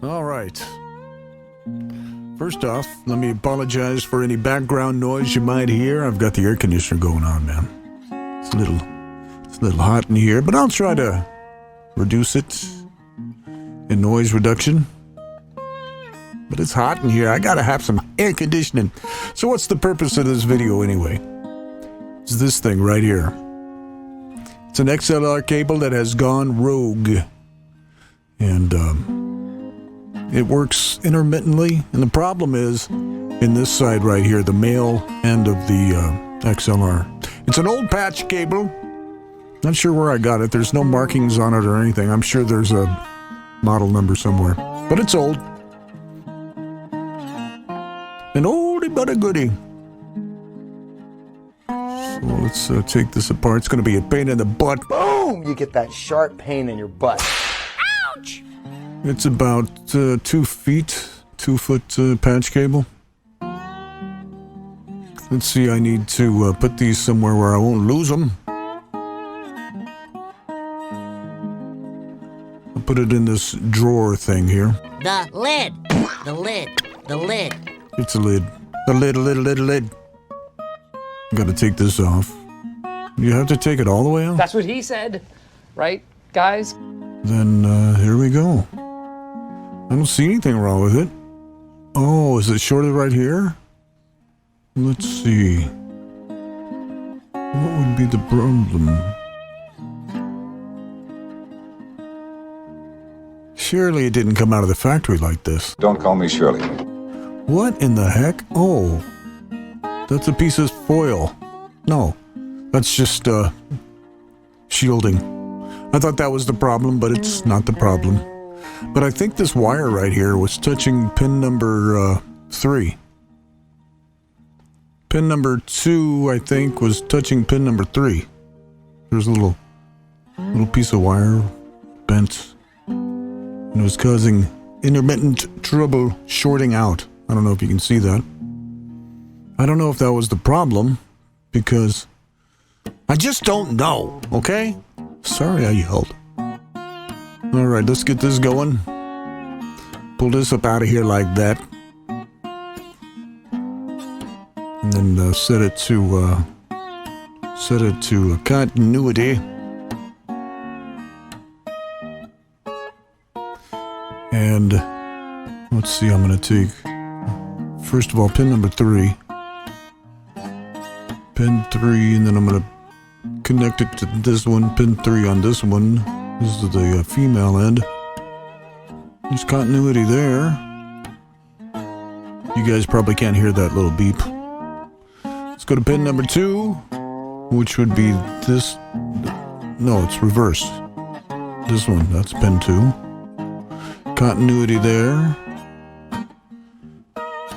All right. First off, let me apologize for any background noise you might hear. I've got the air conditioner going on, man. It's a little hot in here, but I'll try to reduce it in noise reduction. But it's hot in here. I gotta have some air conditioning. So what's the purpose of this video anyway? It's this thing right here. It's an XLR cable that has gone rogue. And it works intermittently. And the problem is in this side right here, the male end of the XLR. It's an old patch cable. Not sure where I got it. There's no markings on it or anything. I'm sure there's a model number somewhere. But it's old. An oldie but a goodie. So let's take this apart. It's going to be a pain in the butt. Boom! You get that sharp pain in your butt. Ouch! It's about 2 feet, 2 foot patch cable. Let's see, I need to put these somewhere where I won't lose them. I'll put it in this drawer thing here. The lid. The lid. The lid. It's a lid. The lid. Gotta take this off. You have to take it all the way off? That's what he said, right, guys? Then, here we go. I don't see anything wrong with it. Oh, is it shorted right here? Let's see. What would be the problem? Surely it didn't come out of the factory like this. Don't call me Shirley. What in the heck? Oh, that's a piece of foil. No, that's just, shielding. I thought that was the problem, but it's not the problem. But I think this wire right here was touching pin number 3. Pin number 2, I think, was touching pin number 3. There's a little piece of wire bent. And it was causing intermittent trouble shorting out. I don't know if you can see that. I don't know if that was the problem, because I just don't know, okay? Sorry I yelled. All right, let's get this going. Pull this up out of here like that. And then set it to continuity. And let's see, I'm going to take, first of all, pin number 3. Pin 3, and then I'm going to connect it to this one, pin 3 on this one. This is the female end. There's continuity there. You guys probably can't hear that little beep. Let's go to pin number 2, which would be this. No, it's reversed. This one, that's pin 2. Continuity there.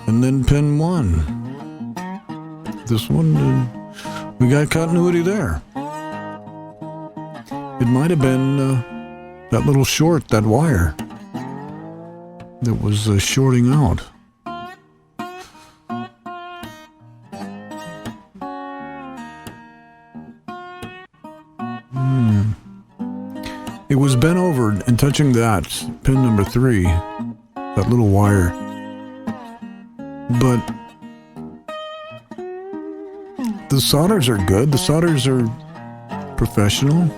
And then pin 1. This one, we got continuity there. It might have been that little short, that wire, that was shorting out. It was bent over and touching that, pin number 3, that little wire. But the solders are good. The solders are professional.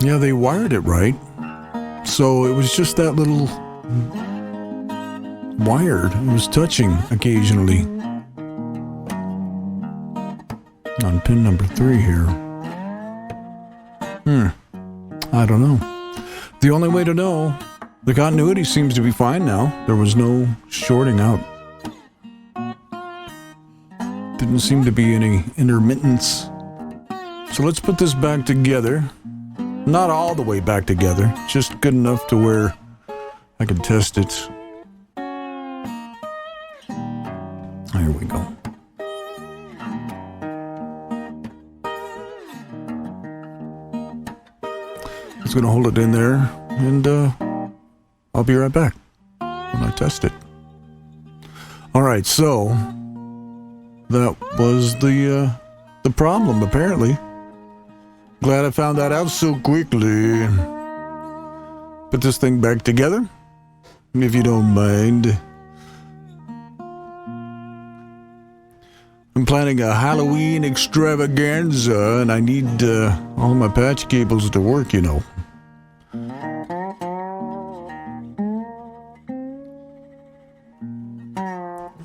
Yeah, they wired it right. So it was just that little wired. It was touching occasionally. On pin number 3 here. I don't know. The only way to know, the continuity seems to be fine now. There was no shorting out. Didn't seem to be any intermittence. So let's put this back together. Not all the way back together, just good enough to where I can test it. There we go. Just gonna hold it in there, and I'll be right back when I test it. All right, so that was the problem apparently. Glad I found that out so quickly. Put this thing back together, if you don't mind. I'm planning a Halloween extravaganza, and I need all my patch cables to work, you know.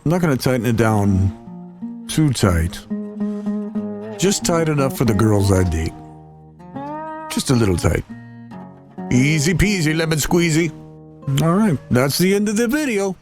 I'm not going to tighten it down too tight. Just tight enough for the girls I date. Just a little tight. Easy peasy, lemon squeezy. All right, that's the end of the video.